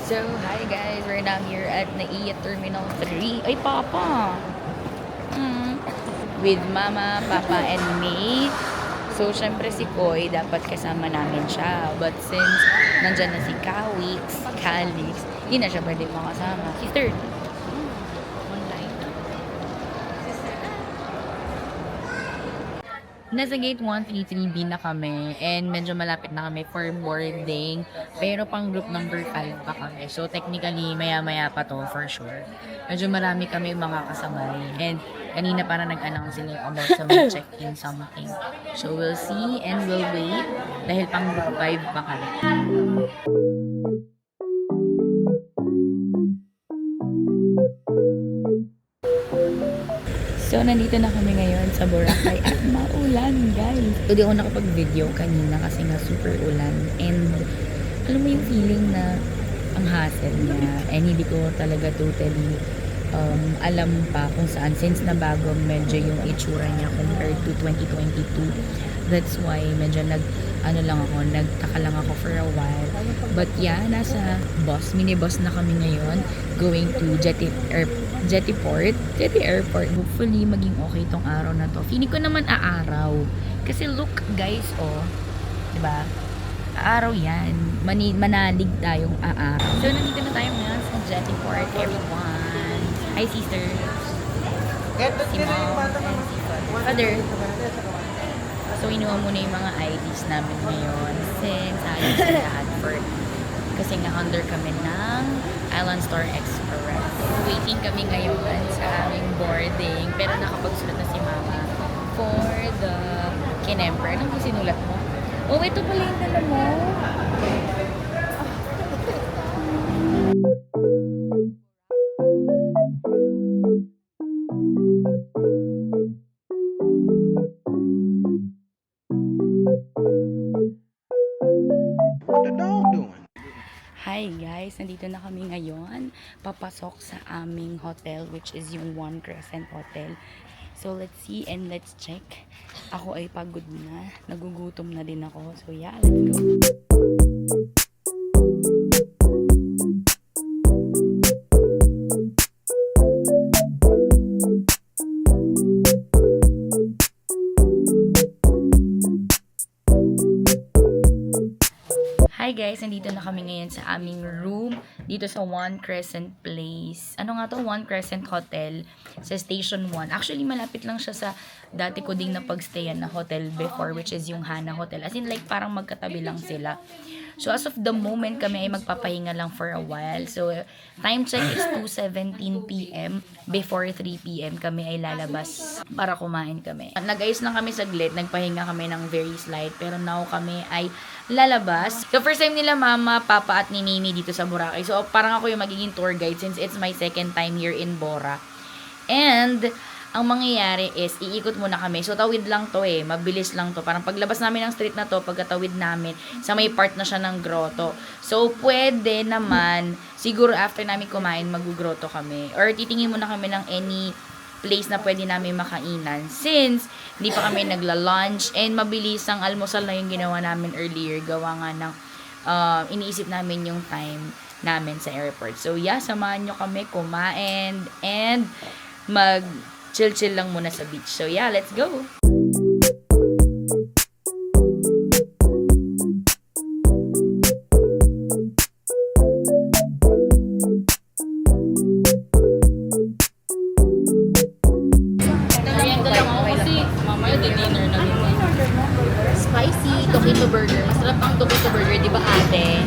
So, hi guys, we're now here at NAIA Terminal 3. Ay, Papa! With Mama, Papa, and me. So, syempre si Koy, dapat kasama namin siya. But since nandyan na si Calix, hindi na siya pwede makasama. Sister! Nasa gate 133B na kami and medyo malapit na kami for boarding. Pero pang group number 5 pa kami. So technically, maya-maya pa to for sure. Medyo marami kami mga kasabay. And kanina para nag-announce sila about sa may check-in something. So we'll see and we'll wait dahil pang group 5 pa kami. So, nandito na kami ngayon sa Boracay at maulan, guys. So, di ako nakapag-video kanina kasi nga super ulan. And, alam mo yung feeling na ang hassle niya. And hindi ko talaga totally alam pa kung saan. Since na bago medyo yung itsura niya compared to 2022. That's why medyo nagtaka lang ako for a while. But yeah, nasa minibus na kami ngayon. Going to Jetty Airport. Hopefully, maging okay tong araw na to. Feeling ko naman aaraw. Kasi look, guys, oh. Diba? Aaraw yan. Manalig tayong aaraw. So, nandito na tayo ngayon sa Jetty Port, everyone. Hi, sister. Si mom and si father. So, inuha muna yung mga IDs namin ngayon since ayos sa lahat for kasi nga under kami ng Island Store Express. Waiting kami ngayon sa aming boarding pero nakapagsulat na si Mama for the Kinemper. Anong sinulat mo? Oh, ito pala yung dala mo. What the dog doing? Hi guys, nandito na kami ngayon. Papasok sa aming hotel which is yung One Crescent Hotel. So let's see and let's check. Ako ay pagod na. Nagugutom na din ako. So yeah, let's go. Hi guys, nandito na kami ngayon sa aming room dito sa One Crescent Place. Ano nga to? One Crescent Hotel sa Station 1. Actually, malapit lang siya sa dati ko ding napagstayan na hotel before which is yung Hana Hotel. As in like parang magkatabi lang sila. So as of the moment kami ay magpapahinga lang for a while. So time check is 2:17 p.m. Before 3 p.m. kami ay lalabas para kumain kami. Nag-ayos lang kami saglit, nagpahinga kami ng very slight pero now kami ay lalabas. So first time nila Mama, Papa at ni Mimi dito sa Boracay. So parang ako yung magiging tour guide since it's my second time here in Bora. And ang mangyayari is, iikot muna kami. So, tawid lang to eh. Mabilis lang to. Parang paglabas namin ng street na to, pagkatawid namin, sa may part na siya ng grotto. So, pwede naman, siguro after namin kumain, mag-grotto kami. Or titingin muna kami ng any place na pwede namin makainan. Since, hindi pa kami nagla-lunch and mabilis ang almusal na yung ginawa namin earlier. Gawa nga ng, iniisip namin yung time namin sa airport. So, yeah, samahan nyo kami kumain and chill-chill lang muna sa beach. So yeah, let's go! Merienda lang ako kasi mamaya dinner na rin. Spicy Tokito Burger. Masarap ang Tokito Burger, di ba ate?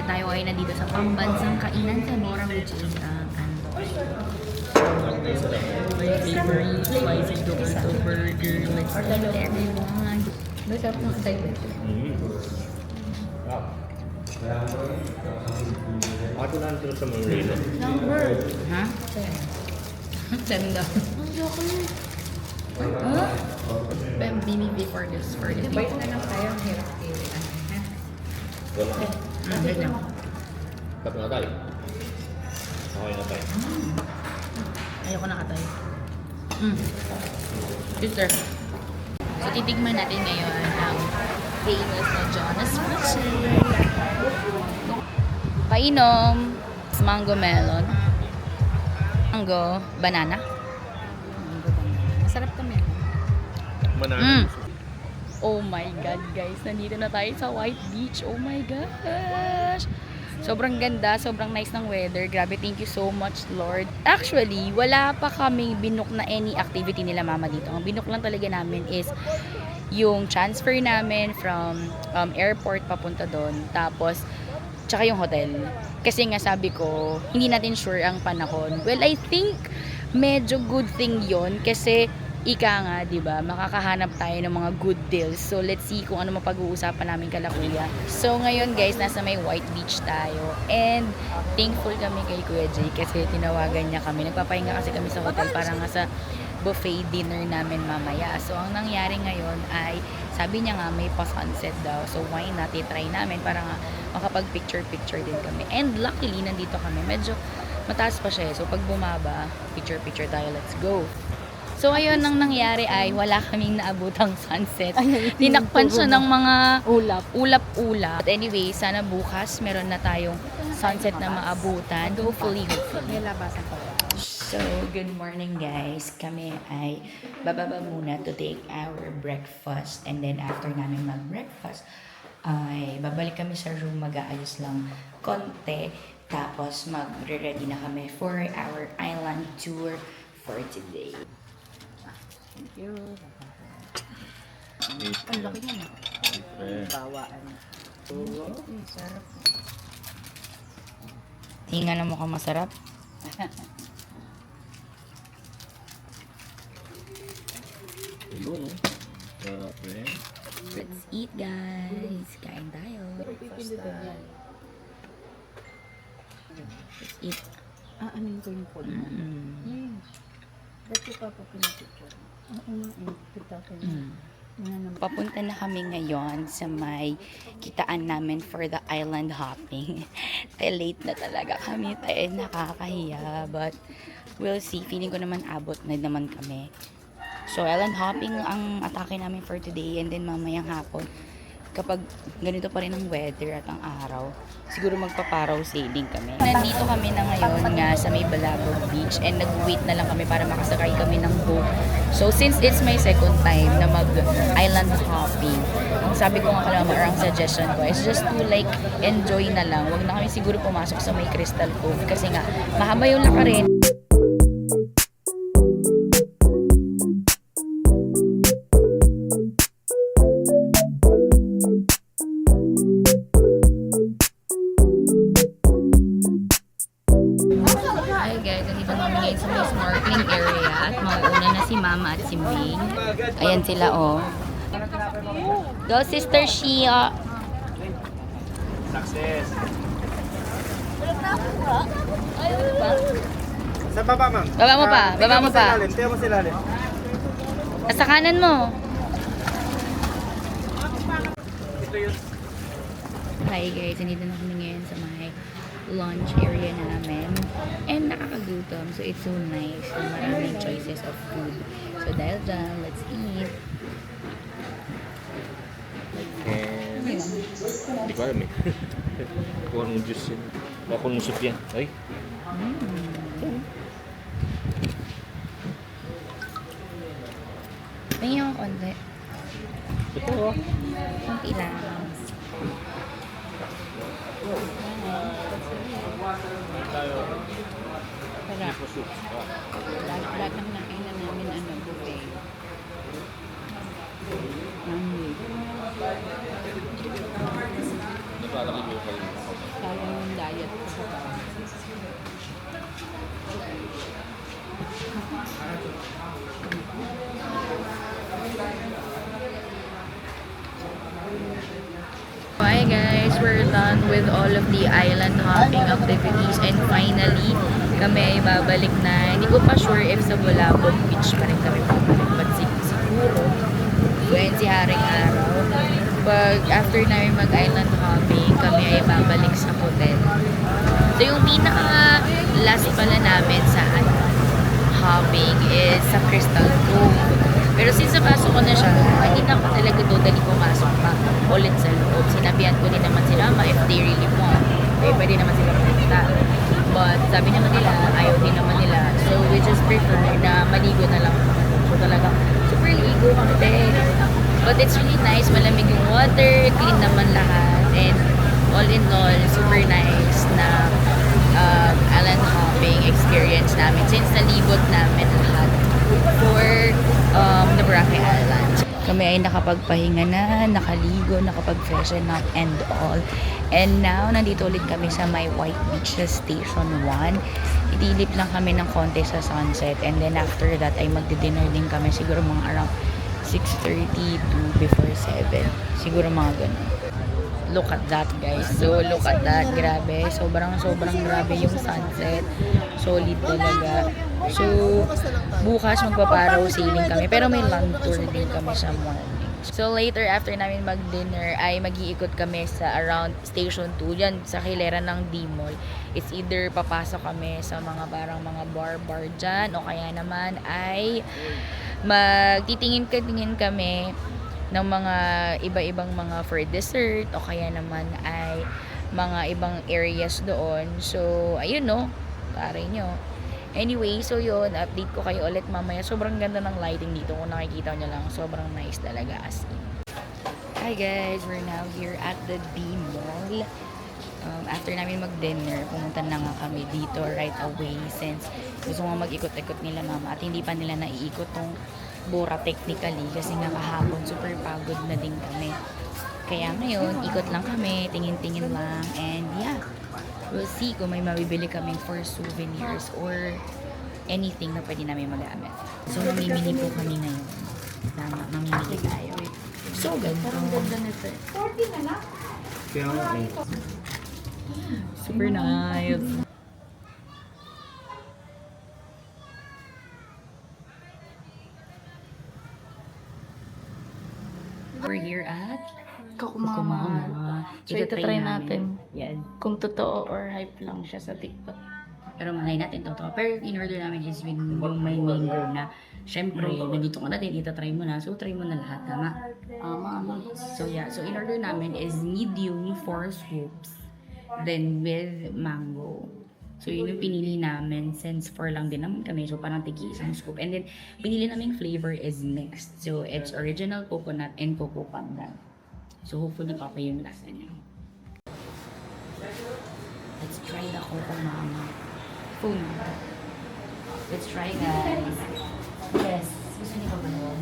Tayo ay nandito sa pambansang kainan sa Bora which is my favorite spicy Tokito Burger. Let's eat everyone. Masarap ng excitement. Ako na nito sa mga relo. Number. Ha? 10 daw. Ang chocolate. Huh? Binibig for this. Bait na lang tayo, ang hirap pilihan. Wala. Wait lang. Tapos na tayo. Okay na tayo. Ayoko nakatay. Sister. So, titigman natin ngayon ang famous na Jonas Fruitsy. Painom. Mango melon. Mango banana. Mango banana. Masarap kami. Mm. Oh my God, guys. Nandito na tayo sa White Beach. Oh my gosh. Sobrang ganda, sobrang nice ng weather. Grabe, thank you so much, Lord. Actually, wala pa kaming binook na any activity nila mama dito. Ang binook lang talaga namin is yung transfer namin from airport papunta doon. Tapos, tsaka yung hotel. Kasi nga sabi ko, hindi natin sure ang panahon. Well, I think medyo good thing yon kasi ika nga, di ba, makakahanap tayo ng mga good deals. So, let's see kung ano mapag-uusapan namin kala kuya. So, ngayon guys, nasa may White Beach tayo. And, thankful kami kay Kuya Jay kasi tinawagan niya kami. Nagpapahinga kasi kami sa hotel para nga sa buffet dinner namin mamaya. So, ang nangyari ngayon ay, sabi niya nga, may pa-sunset daw. So, why not? I-try namin para nga makapag-picture-picture din kami. And, luckily, nandito kami. Medyo mataas pa siya. So, pag bumaba, picture-picture tayo. Let's go! So, ayun, ang nangyari ay wala kaming naabutang sunset. Tinakpan siya ng mga ulap-ulap. But anyway, sana bukas meron na tayong sunset na maabutan. Hopefully. May labasan pa. So, good morning guys. Kami ay bababa muna to take our breakfast. And then after namin mag-breakfast, ay babalik kami sa room, mag-aayos lang konti. Tapos magre-ready na kami for our island tour for today. Thank you. Ang laki niya. Bawaan. Sarap. Tingnan na mukhang masarap. Let's eat guys. Kain tayo. Let's eat. Anin ko yung food mo. Ba't ko pa pinapicture? Kita ko yun. Papunta na kami ngayon sa may kitaan namin for the island hopping. Late na talaga kami. Tayo nakakahiya. But we'll see. Feeling ko naman abot na naman kami. So island hopping ang atake namin for today. And then mamayang hapon, kapag ganito pa rin ang weather at ang araw, siguro magpaparaw sailing kami. Nandito kami na ngayon nga sa may Balabog Beach and nag-wait na lang kami para makasakay kami ng boat. So since it's my second time na mag-island hopping, ang sabi ko nga kalama, or ang suggestion ko is just to like enjoy na lang. Huwag na kami siguro pumasok sa may Crystal Cove kasi nga mahaba yung lakarin. Snorkeling area at mauuna na si Mama at si May. Ayan sila oh. Go Sister Shia. Success. Ayun ba? Sa baba, ma'am. Baba mo pa, baba mo pa. Tingnan mo sa ilalim. Sa kanan mo. Ito yun. Hi guys, nandito na kami ngayon sa may lunch area namin. And nakakagutom. So it's so nice. Na maraming choices of food. So dahil dyan, let's eat. Hindi ko alam eh. Kung anong juice yun. Baka kung soup yan. Ay. Tingin ako konti. Ito oh. Konti lang. Sarap. Lahat ng nakainan namin buffet. Napakalaki yung kayo. Sayang yung diet ko sa bawah. Hi guys, we're done with all of the island hopping activities and finally, kami ay babalik na. Hindi ko pa sure if sa Balabog Beach pa rin kami babalik, but siguro, when si Haring Araw, pag after namin mag-island hopping, kami ay babalik sa hotel. So yung pinaka last pala namin sa island hopping is sa Crystal Cove. Pero since napasok ko na siya, hindi na ako talaga totally pumasok pa ulit sa loob. Sinabihan ko din naman sila, if they really want, pwede naman sila pumunta. But sabi naman nila, ayaw din naman nila. So we just prefer na maligo na lang. So talaga, super ligo kami. But it's really nice, malamig yung water, clean naman lahat. And all in all, super nice na island hopping experience namin since nalibot namin lahat for the Boracay Island. Kami ay nakapagpahinga na, nakaligo, nakapag-freshen up and all. And now, nandito ulit kami sa my White Beach sa Station 1. Itilip lang kami ng konti sa sunset. And then after that, ay magdi-dinner din kami. Siguro mga around 6:30 to before 7. Siguro mga ganun. Look at that, guys. So, look at that. Grabe. Sobrang grabe yung sunset. Solid talaga. So, bukas magpaparaw sailing kami. Pero may land tour din kami sa morning. So, later, after namin mag-dinner, ay mag-iikot kami sa around Station 2. Yan, sa hilera ng D-Mall. It's either papasok kami sa mga parang mga bar dyan, o kaya naman ay magtitingin kami ng mga iba-ibang mga for dessert, o kaya naman ay mga ibang areas doon. So, ayun no, taray nyo. Anyway, so yun, update ko kayo ulit mamaya. Sobrang ganda ng lighting dito. Kung nakikita nyo lang, sobrang nice talaga as in. Hi guys, we're now here at the D-Mall. After namin mag-dinner, pumunta na nga kami dito right away since gusto nga mag-ikot-ikot nila mama at hindi pa nila naiikot tong Bora technically kasi nga kahapon super pagod na din kami. Kaya ngayon, ikot lang kami, tingin-tingin lang, and yeah, we'll see kung may mabibili kaming for souvenirs or anything na pwede namin magamit. So, mamimili po kami ngayon. Tama, mamimili tayo. So, ganda. Parang ganda nito eh. Kaya nga eh. Super nice. We're here at Kukumama. So, Itatry itatry natin Yan. kung totoo or hype lang siya sa TikTok. Pero malay natin totoo. Pero in-order namin is with yung may mango na syempre, nandito ka natin, itatry mo na. So, try mo na lahat, tama? Mama. So, yeah. So, in-order namin is medium 4 scoops. Then, with mango. So, yun yung pinili namin since 4 lang din naman kami. So, parang tigi isang scoop. And then, pinili namin flavor is mixed. So, it's original coconut and coco pandan. So, hopefully, papa yung lasa niya. Let's try the coco mama. Boom. Let's try, guys. Yes. Gusto niyo ba yun?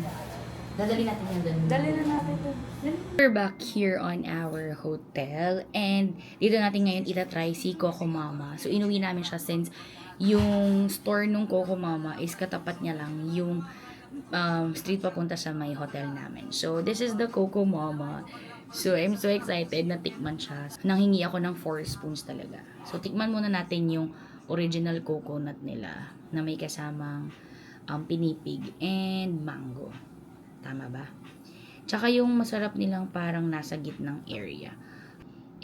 Dadali natin yan doon. Dali na natin ito. We're back here on our hotel and dito natin ngayon itatry si Coco Mama. So inuwi namin siya since yung store nung Coco Mama is katapat niya lang yung street papunta sa may hotel namin. So this is the Coco Mama. So I'm so excited na tikman siya. Nanghingi ako ng 4 spoons talaga. So tikman muna natin yung original coconut nila na may kasamang pinipig and mango. Tama ba? Tsaka yung masarap nilang parang nasa gitnang area.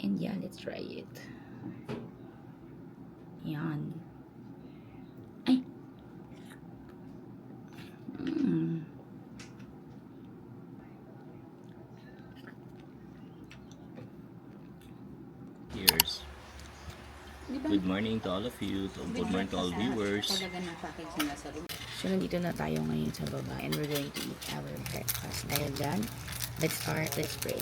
And yeah, let's try it. Yan. Ay! Cheers. Good morning to all of you. Good morning to all viewers. So, nandito na tayo ngayon sa baba and we're going to eat our breakfast. Dahil dyan, let's start, let's pray.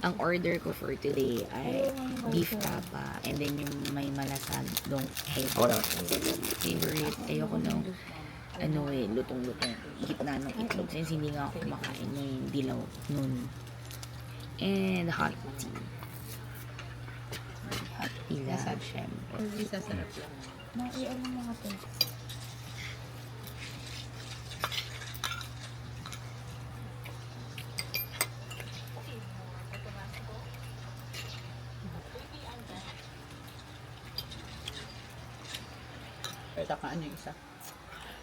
Ang order ko for today ay beef tapa and then yung may malasag dong favorite. Ayoko nung lutong-lutong gitna ng itlog since hindi nga ako kumakain ng dilaw nun. And hot tea. Hot tea lahat, syempre. Naiyan mo mga ito. Takaan yung isa.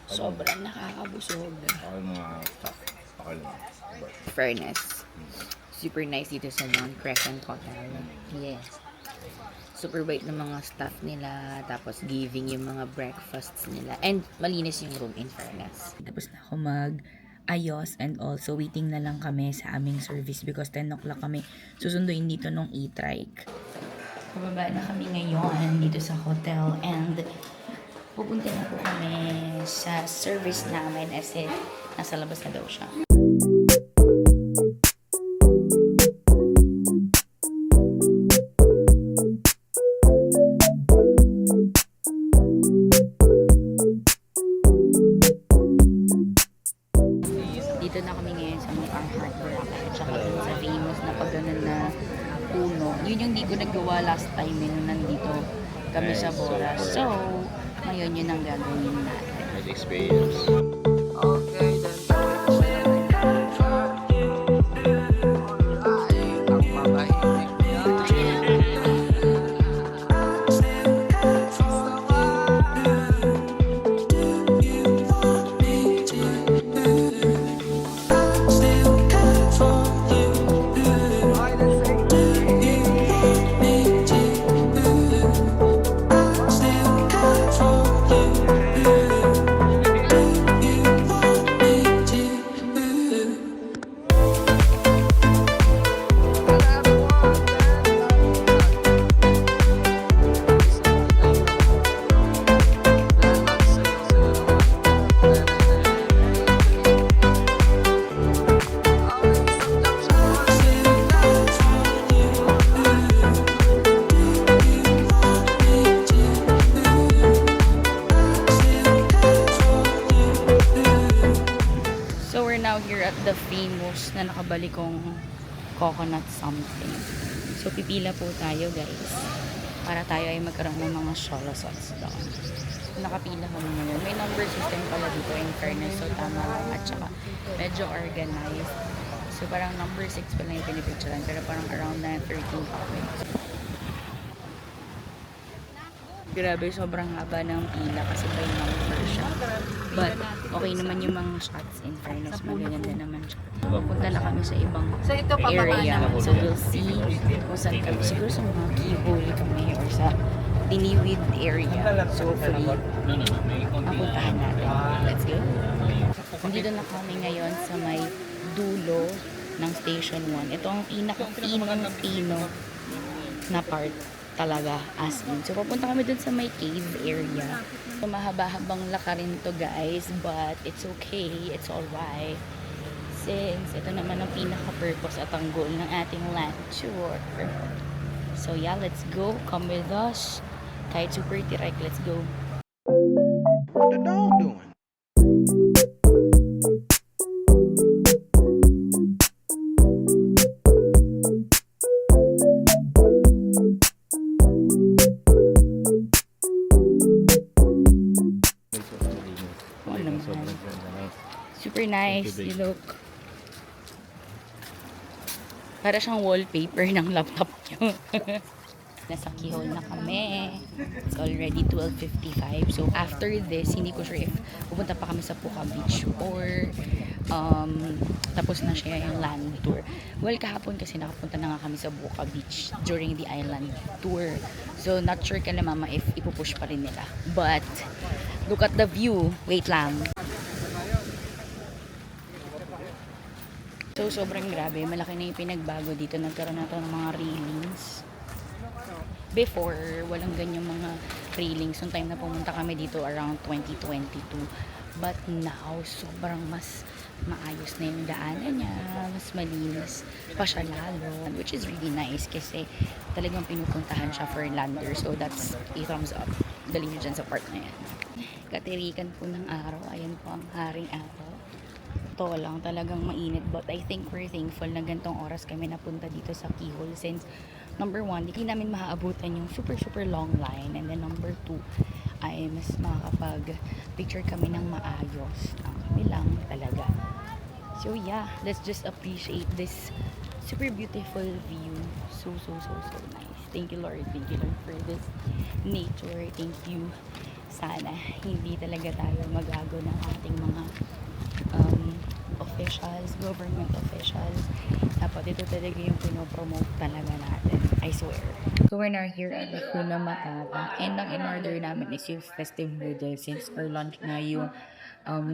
Sobrang nakakabusog. Ako yung mga stuff. Ako lang. Fairness. Super nice dito sa Mount Crescent Hotel. Yes. So, super bait ng mga staff nila, tapos giving yung mga breakfasts nila, and malinis yung room in fairness. Tapos na ako mag-ayos and also waiting na lang kami sa aming service because 10 o'clock kami susunduin dito nung e-trike. Pababa na kami ngayon dito sa hotel and pupunta na po kami sa service namin kasi nasa labas na daw siya. Dito na kami ngayon sa may Heart Boracay at saka dun sa famous na pagganan na puno. Yun yung di ko nagawa last time nung nandito kami sa Bora. So, ngayon yun ang gagawin natin. Nice experience. Here at the famous na nakabalikong coconut something. So, pipila po tayo guys para tayo ay magkaroon ng mga solo sauce doon. Nakapila kami ngayon. May number system pala dito in fairness. So, tama lang at saka medyo organized. So, parang number 6 pala yung pinipicturean pero parang around na 13 kami. Grabe, sobrang haba ng pila kasi by number siya. But, okay naman yung mga shots in fairness. Magaganda naman siya. Punta na kami sa ibang area. So, we'll see kung saan kami. Siguro sa mga keyhole kami or sa Diniwid area. So, hopefully, mapuntahan natin. Let's go. Nandito na kami ngayon sa may dulo ng Station 1. Ito ang pinaka-pino na part talaga as in. So, papunta kami dun sa may cave area. So, mahaba-habang lakarin to guys, but it's okay. It's alright. Since ito naman ang pinaka-purpose at ang goal ng ating land tour. So, yeah, let's go. Come with us. Kahit super tirik, let's go. What the dog doing? Super nice. You look. Para siyang wallpaper ng laptop nyo. Nasa keyhole na kami. It's already 12:55. So, after this, hindi ko sure if pupunta pa kami sa Puka Beach or tapos na siya yung land tour. Well, kahapon kasi nakapunta na nga kami sa Puka Beach during the island tour. So, not sure ka na mama if ipupush pa rin nila. But, look at the view. Wait lang. So, sobrang grabe. Malaki na yung pinagbago dito. Nagkaroon na ito ng mga railings. Before, walang ganyang mga railings. Noong time na pumunta kami dito around 2022. But now, sobrang mas maayos na yung daanan niya. Mas malinis pa siya lalo. Which is really nice kasi talagang pinupuntahan siya for lander. So, that's a thumbs up. Galing nyo dyan sa part na yan. Katirikan po ng araw. Ayan po ang haring araw. Ito lang talagang mainit, but I think we're thankful na gantong oras kami napunta dito sa keyhole since number 1, hindi namin maaabutan yung super long line, and then number 2 ay mas makakapag picture kami ng maayos kami lang talaga. So yeah, let's just appreciate this super beautiful view. So nice. Thank you Lord for this nature. Thank you. Sana hindi talaga tayo magago ng ating mga officials, government officials. Dapat ito talaga yung pinopromote talaga natin. I swear. So we're now here at the Hakuna Matata. And ang in-order namin is yung festive noodles since for lunch na yung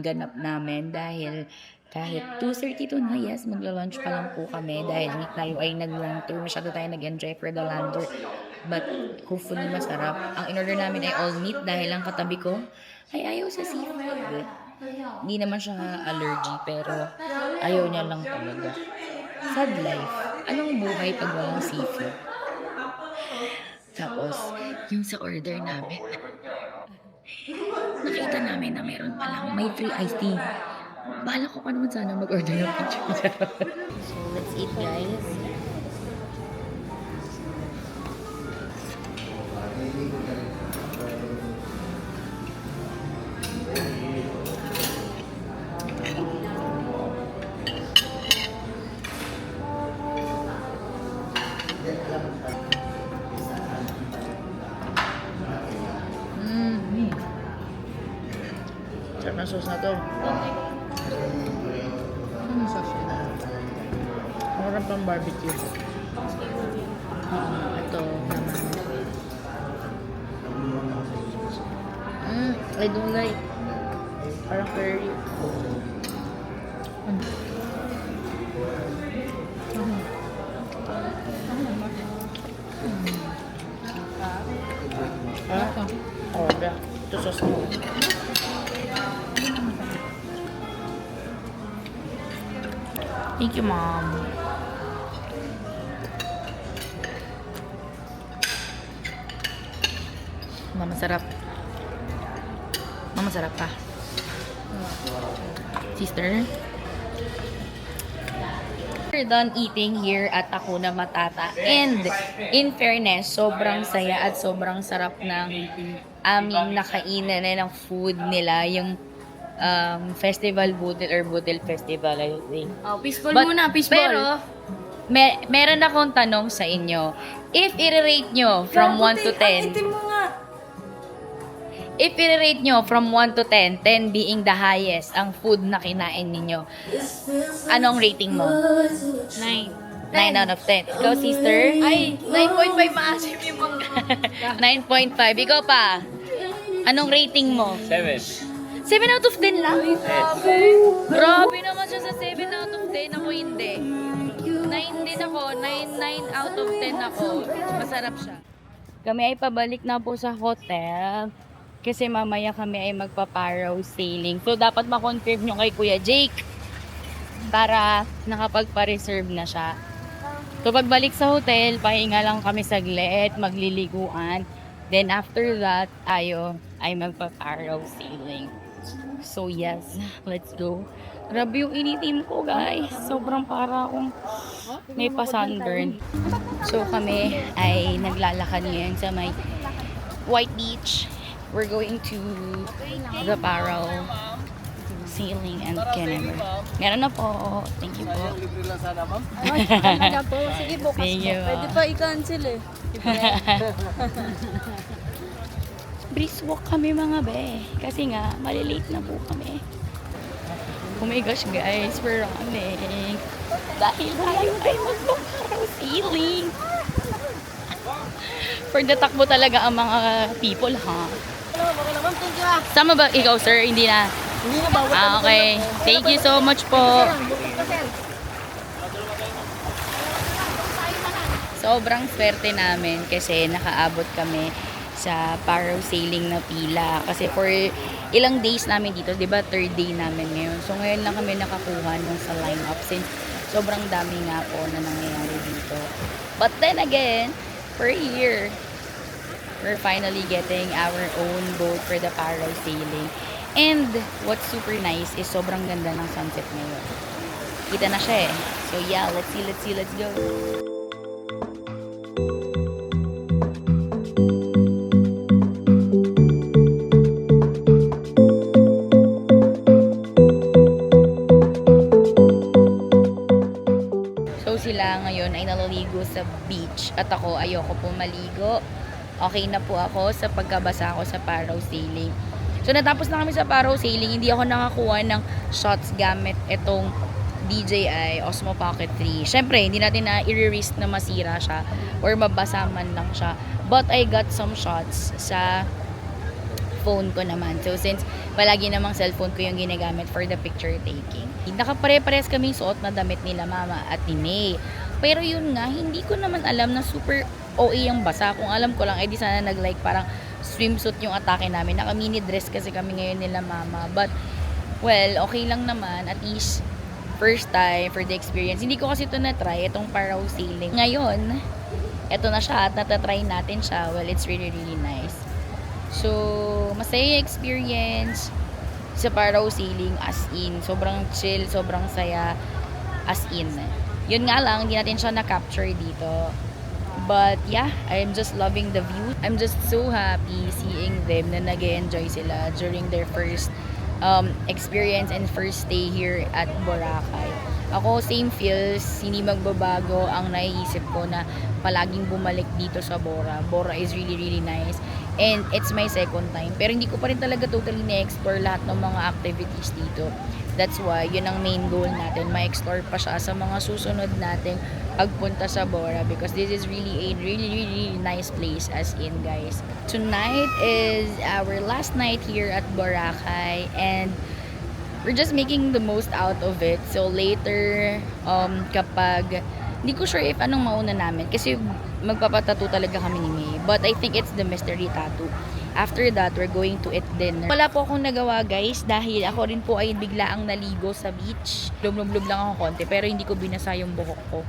ganap namin dahil kahit 2:32 na, yes, magla-lunch pa lang po kami dahil tayo ay nag-long tour. Masyado tayo nag-enjoy for the land tour. But hopefully masarap. Ang in-order namin ay all meat dahil ang katabi ko ay ayaw sa seafood. Hindi naman siya allergy pero ayaw niya lang talaga. Sad life. Anong buhay pag walang seafood? Tapos, yung sa order namin, nakita namin na meron palang may free iced tea. Bahala ko pa naman sana mag-order ng picture. So, let's eat, guys. Sarap na sauce na to. Ano sa siya? Marap pang barbecue. Ito naman. I don't like. Parang curry. Oh, yeah. Ito sauce mo. Thank you, Mom. Mama, sarap. Mama, sarap pa. Sister? We're done eating here at Hakuna Matata. And, in fairness, sobrang saya at sobrang sarap ng aming nakainan na ng food nila. Yung festival budel or budel festival, I think. Oh, peaceful But- muna, peaceful. Pero, meron akong tanong sa inyo. If i-rate nyo from 1 to 10, if i-rate nyo from 1 to 10, 10 being the highest, ang food na kinain ninyo, anong rating mo? 9. 9 out of 10. Ikaw, sister? Ay, 9.5 maasim yung mga. 9.5. Ikaw pa? Anong rating mo? 7. 7 out of 10 lang? Grabe naman siya sa 7 out of 10. Ako hindi. 9 din ako. 9 out of 10 ako. Masarap siya. Kami ay pabalik na po sa hotel. Kasi mamaya kami ay magpa-parasailing. So, dapat ma-confirm nyo kay Kuya Jake para nakapagpa-reserve na siya. So, pagbalik sa hotel, pahinga lang kami saglit, magliliguan. Then, after that, tayo ay magpa-parasailing. So, yes, let's go. Grabe yung initim ko, guys. Sobrang para akong may pa-sunburn. So, kami ay naglalakad ngayon sa may White Beach. We're going to the parasailing and Kennemer. Meron na po. Thank you po. Sige, bukas Thank you. Pwede pa i-cancel eh. Brisk walk kami mga be. Kasi nga, malilate na po kami. Oh my gosh guys, we're running. Dahil tayo ay magpa-parasailing. For the takbo talaga ang mga people, ha? Sama ba ikaw, sir? Hindi na. Hindi na bawat Okay. Thank you so much po. Sobrang swerte namin kasi nakaabot kami sa parasailing na pila. Kasi for ilang days namin dito, di ba? 3rd day namin ngayon. So ngayon lang kami nakakuha nung sa lineup since sobrang dami nga po na nangyayari dito. But then again, for a year, we're finally getting our own boat for the parasailing. And what's super nice is sobrang ganda ng sunset ngayon. Kita na siya eh. So yeah, let's go. So sila ngayon ay naliligo sa beach at ako ayoko po maligo. Okay na po ako sa pagkabasa ko sa parasailing. So natapos na kami sa parasailing, hindi ako nakakuha ng shots gamit itong DJI Osmo Pocket 3. Syempre, hindi natin na i-risk na masira siya or mabasa man lang siya. But I got some shots sa phone ko naman. So, since palagi namang cellphone ko yung ginagamit for the picture taking. Nakapare-pares kaming suot na damit nila Mama at ni May. Pero yun nga, hindi ko naman alam na super OA yung basa. Kung alam ko lang, di sana nag-like parang swimsuit yung atake namin. Naka-mini dress kasi kami ngayon nila Mama. But, well, okay lang naman. At least, first time for the experience. Hindi ko kasi ito na-try, itong parasailing. Ngayon, ito na siya at natatry natin siya. Well, it's really, really nice. So, masaya yung experience sa parasailing as in. Sobrang chill, sobrang saya as in. Yun nga lang, hindi natin siya na-capture dito. But yeah, I'm just loving the view. I'm just so happy seeing them na nag-enjoy sila during their first experience and first stay here at Boracay. Ako, same feels, hindi magbabago ang naiisip ko na palaging bumalik dito sa Bora. Bora is really, really nice. And it's my second time. Pero hindi ko pa rin talaga totally na-explore lahat ng mga activities dito. That's why, yun ang main goal natin. Ma-explore pa siya sa mga susunod nating pagpunta sa Bora. Because this is really a really, really nice place as in, guys. Tonight is our last night here at Boracay. And we're just making the most out of it. So later, kapag, hindi ko sure if anong mauna namin. Kasi magpapatattoo talaga kami ni May. But I think it's the mystery tattoo. After that, we're going to eat dinner. Wala po akong nagawa, guys, dahil ako rin po ay biglaang naligo sa beach. Lum-lum-lum lang ako konti, pero hindi ko binasa yung buhok ko.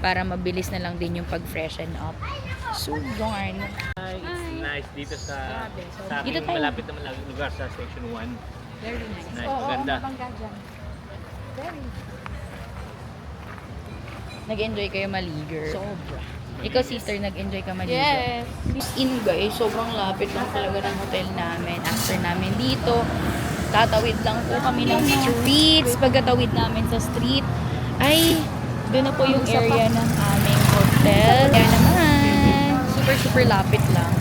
Para mabilis na lang din yung pag-freshen up. So, yarn. It's nice dito sa aking Dito tayo. malapit naman lang lugar sa Section 1. Very nice. Nice, maganda. Very. Nag-enjoy kayo maligo. Sobra. Ikaw, sister, nag-enjoy ka maligo? Yes. In, guys, sobrang lapit lang talaga ng hotel namin. After namin dito, tatawid lang po kami ng streets. Pagkatawid namin sa street, ay, doon na po yung area ng aming hotel. Kaya naman, super lapit lang.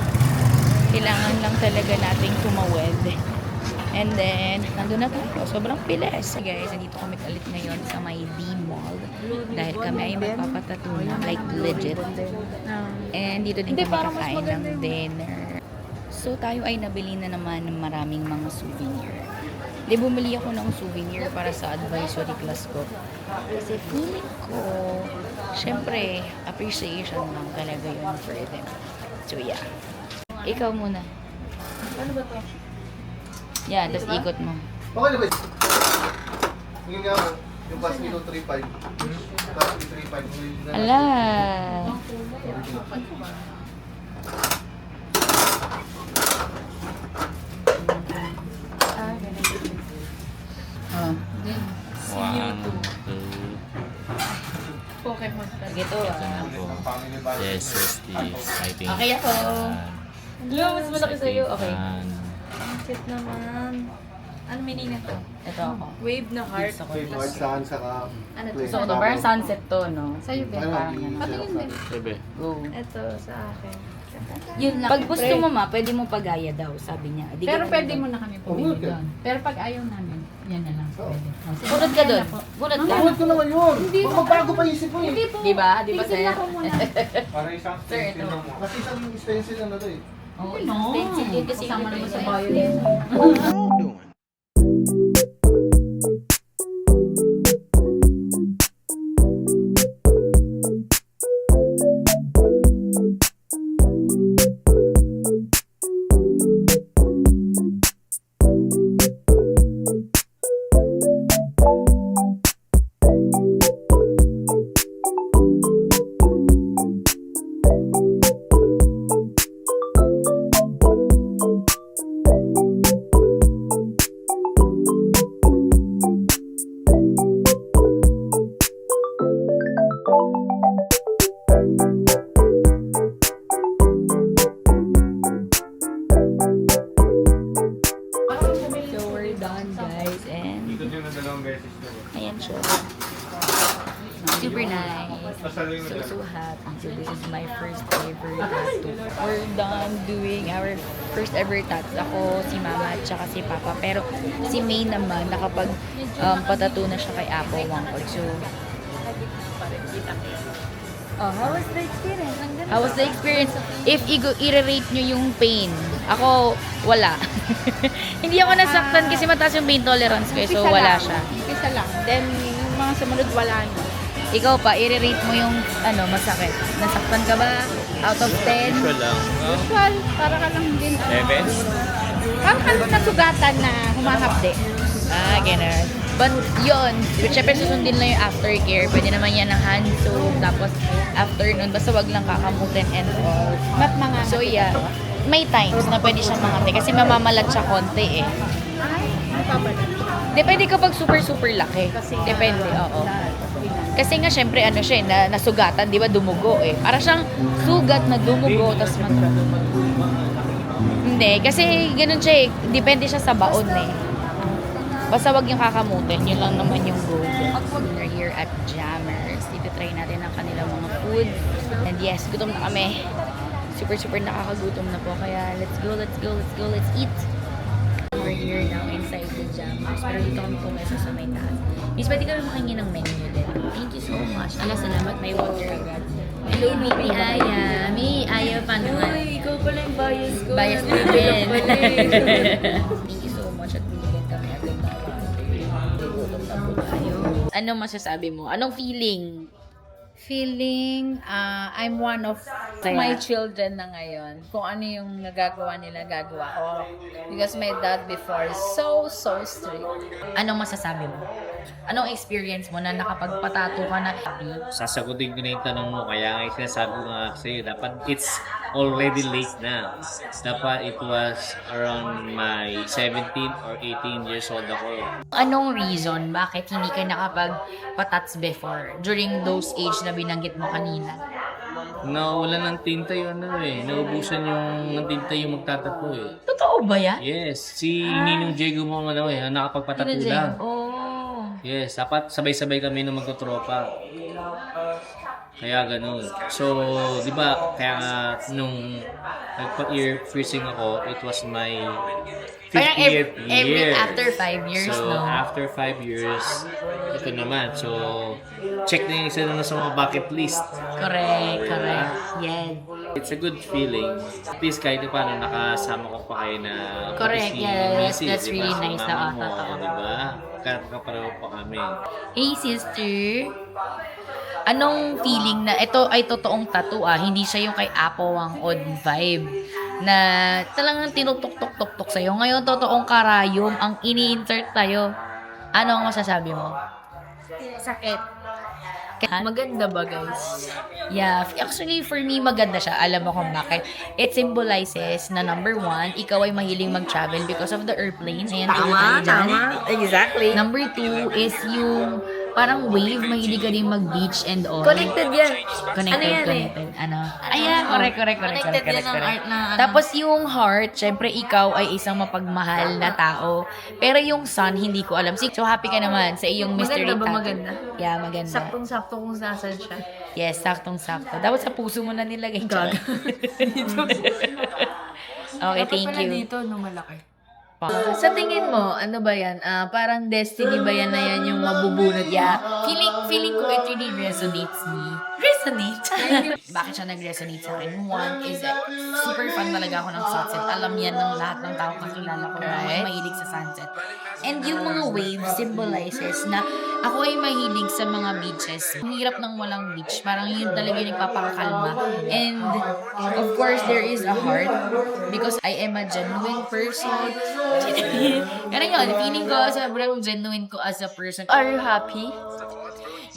Kailangan lang talaga nating tumawid. And then, nandun na tayo. Sobrang bilis. Guys, nandito kami ulit ngayon sa may D-Mall. Dahil kami ay magpapatattoo na. Like, legit. And dito din kami kakain ng dinner. So, tayo ay nabili na naman ng maraming mga souvenir. Di bumili ako ng souvenir para sa advisory class ko. Kasi feeling ko, syempre, appreciation lang talaga yun for them. So, yeah. Ikaw muna. Ano ba to? Yan, tapos ikot mo. Okay na ba? Ngayon nga ako, yung pass nito 3.5. Pass nito 3.5. Ala! Oh. Pokemon. Sige to. Yes, Steve. I think. Okay ako. Hello, mas malaki sa'yo. Okay. Cute naman. Ano meaning na to? Ito ako. Wave na heart. March saan saka Ano to? So, ito, parang sunset to, no? Sa'yo, Ben. Parang Patingin din. Bebe. Go. Ito, sa akin. Yun lang. Pag gusto mo ma, pwede mo pagaya daw, sabi niya. Di Pero ganun pwede daw. mo na kami pumili Okay. doon. Pero pag ayaw namin, yan na lang. Pwede. O, sige. Bunot ka doon. Bunot ka. Bakit ko naman yun? Baka magbago pa isip mo eh. Hindi po. Di ba? Di ba, Tigil sir? na ko muna. Para isang Sir, ito. Kasi isang stencil na to eh. Oh, No. expensive din kasi Kasama ito naman eh. sa bayo yan. What y'all doing? super nice. So happy. So this is my first ever tattoo. We're done doing our first ever tattoo. Ako, si Mama, at saka si Papa. Pero si May naman, nakapag patattoo na siya kay Apple Wangkod. So, How was the experience? how was the experience? If i-rate nyo yung pain, ako, wala. Hindi ako nasaktan kasi mataas yung pain tolerance ko, so wala siya. Isa lang. Then, yung mga sumunod wala na. Ikaw pa, i-rate mo yung masakit. Nasaktan ka ba? Out of 10? Usual lang. Usual, para ka lang din. 11? Parang ka lang nasugatan na humahapde. Ganun. But yun, syempre susundin lang yung aftercare. Pwede naman yan ng hand soap. Tapos after nun, basta wag lang kakamutin and all. Mga So yeah, may times na pwede siyang mangati kasi mamamalat siya konti eh. Depende kapag super laki. Depende, oo. Kasi nga syempre ano siya eh, nasugatan, di ba dumugo eh. Para siyang sugat na dumugo, tapos Hindi, kasi ganun siya eh. Depende siya sa baon eh. Basta wag yung kakamutin, yun lang naman yung goal. We're here at Jammers. Dito try natin ang kanilang mga food. And yes, gutom na kami. Super nakakagutom na po. Kaya let's go, let's eat. We're here now inside the Jammers. Pero dito kami pumesa sa may taas. Miss, pwede kami makingi ng menu din. Thank you so much. Salamat, may water agad. Hello, Mimi Aya. Mimi Aya, paano nga? Uy, ikaw pala yung bias ko. Bias ko din. Thank you so much at binigyan kami agad na ano masasabi mo? Anong feeling? I'm one of my children na ngayon. Kung ano yung nagagawa nila, gagawa ko. Because my dad before is so strict. Anong masasabi mo? Anong experience mo na nakapagpatato ka na? Sasagutin ko na yung tanong mo, kaya nga sinasabi ko nga sa'yo, dapat it's already late na. Dapat it was around my 17 or 18 years old ako. Anong reason bakit hindi ka nakapagpatats before during those age na binanggit mo kanina? Nawala ng tinta yung naubusan ng tinta yung magtatato eh. Totoo ba yan? Yes, si Ninong Diego mo ang nakapagpatato lang. Oh. Yes, dapat sabay-sabay kami nung magtutropa. Kaya ganun. So, di ba, kaya nga nung nagpa-ear piercing ako, it was my 50th year. After 5 years, so, no? after 5 years, ito naman. So, check na yung isa na sa mga bucket list. Correct. Yes. It's a good feeling. At least kahit paano nakasama ko pa kayo na Correct, si yes. Missy, That's diba? really Si nice. mama mo, Totoo. diba? Kapareho pa kami. Hey, sister. Anong feeling na ito ay totoong tattoo hindi siya yung kay Apo Wang Odd vibe na talagang tinutok-tok-tok sa'yo. Ngayon, totoong karayom ang ini-insert tayo. Ano ang masasabi mo? Sakit. Maganda ba, guys? Yeah, actually for me maganda siya. Alam mo kung bakit. It symbolizes na number 1, ikaw ay mahiling mag-travel because of the airplane. Ayan, tama. Exactly. Number 2 is yung parang wave, mahilig ka rin mag-beach and all. Connected yan. Connected. Ano? Ayan, correct. Connected yan ang art na Tapos yung heart, syempre ikaw ay isang mapagmahal na tao. Pero yung sun, hindi ko alam. So happy ka naman sa iyong mystery Maganda ba? tattoo. Maganda? Yeah, maganda. Saktong-sakto kung nasan siya. Yes, saktong-sakto. Dapat sa puso mo na nilagay. Gag. Okay, thank you. Dito, malaki. Sa tingin mo, ano ba yan? Parang destiny ba yan na yan yung mabubunot? Yeah. Feeling ko it really resonates me. Bakit siya nag-resonate sa akin? One is super fan talaga ako ng sunset. Alam yan ng lahat ng tao kakilala ko na mahilig sa sunset. And yung mga wave symbolizes na ako ay mahilig sa mga beaches. Ang hirap ng walang beach. Parang yun talaga yung nagpapakalma. And of course, there is a heart because I am a genuine person. Pero yun, feeling ko sobrang genuine ko as a person. Are you happy?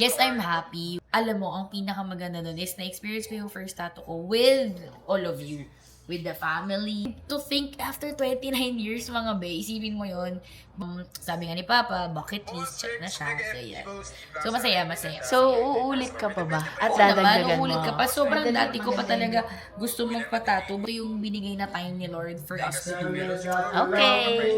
Yes, I'm happy. Alam mo, ang pinakamaganda doon is na-experience ko yung first tattoo ko with all of you. With the family. To think after 29 years, mga bay, isipin mo yun. Sabi nga ni Papa, bucket list, check na siya. So, yeah. So, masaya. So, uulit ka pa ba? At Oo naman, dadagdagan mo? uulit ka pa. Sobrang dati ko pa talaga gusto magpatato. Ito yung binigay na time ni Lord for us to do it. Okay.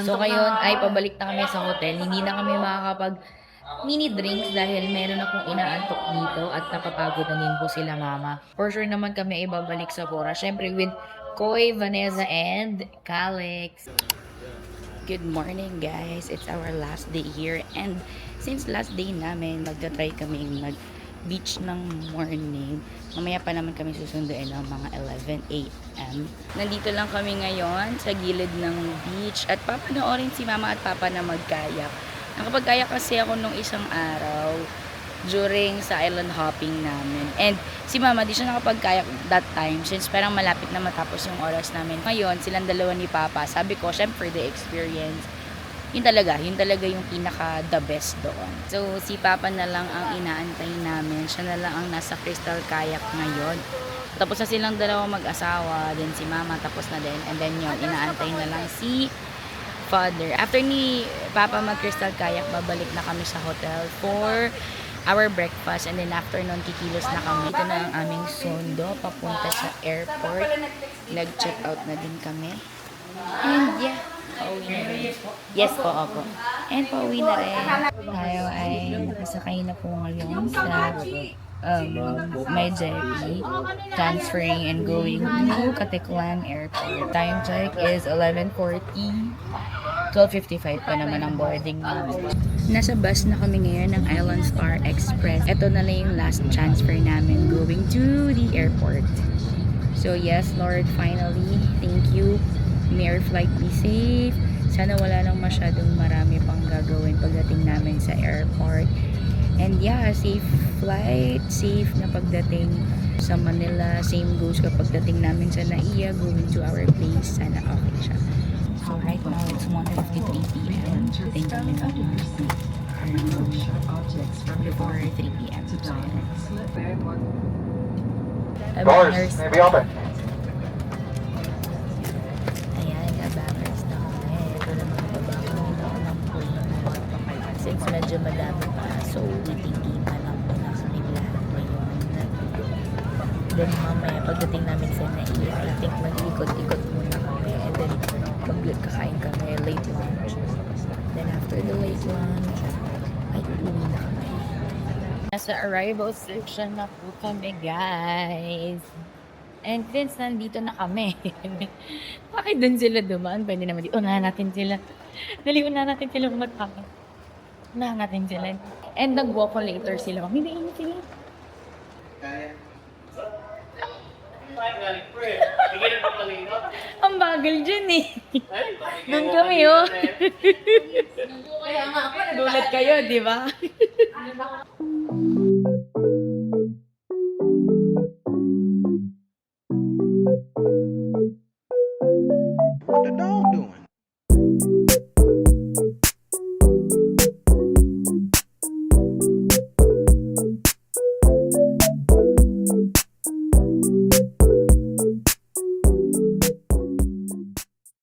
So ngayon ay pabalik na kami sa hotel. Hindi na kami makakapag mini drinks dahil meron akong inaantok dito at napapagod na din po sila mama. For sure naman kami ibabalik sa Bora. Syempre with Koy, Vanessa, and Calix. Good morning guys. It's our last day here and since last day namin, magta-try kami mag-beach ng morning. Mamaya pa naman kami susunduin ng mga 11 a.m. Nandito lang kami ngayon sa gilid ng beach at papanoorin si mama at papa na mag-kayak. Nakapag-kayak kasi ako nung isang araw during sa island hopping namin. And si mama di siya nakapag-kayak that time since parang malapit na matapos yung oras namin. Ngayon, silang dalawa ni papa. Sabi ko, syempre the experience. Yun talaga yung pinaka the best doon. So, si papa na lang ang inaantay namin. Siya na lang ang nasa crystal kayak ngayon. Tapos na silang dalawa mag-asawa, then si mama tapos na din. And then yun, inaantay na lang si father. After ni papa mag-crystal kayak, babalik na kami sa hotel for our breakfast. And then after nun, kikilos na kami. Ito na ang aming sundo, papunta sa airport. Nag-check out na din kami. And yeah, pauwi na rin. Yes po, opo. And pauwi na rin. Tayo ay nakasakay na po ngayon sa my jeepney, transferring and going to Caticlan Airport. Time check is 11:40. 12:55 pa naman ang boarding namin. Nasa bus na kami ngayon ng Island Star Express. Ito na lang yung last transfer namin going to the airport. So yes, Lord, finally, thank you. May your flight be safe. Sana wala nang masyadong marami pang gagawin pagdating namin sa airport. And yeah, safe flight, safe na pagdating sa Manila. Same goes kapag dating namin sa Naiya, going to our place. Sana okay siya. So right now, it's 1:53 p.m. Thank kami before 3 p.m. Doors, maybe open. Ayan, abangers na kami. Ito naman pabangon ako ng pool since medyo madami pa. So, titingin lang po na kami lahat ngayon. Then mamaya, pagdating namin sa Naiya, I think mag-ikot-ikot muna kami. And then, magkakain kami late lunch. Then after the late lunch, ay uwi na kami. Nasa arrival section na po kami, guys. And since nandito na kami, bakit dun sila dumaan? Pwede naman dito. Unahan natin sila. Dali, unahan natin sila umatake. Unahan natin sila. And nag-walk later sila. Hindi sila. Ang bagal dyan eh. Doon kami oh. Gulat kayo, di ba?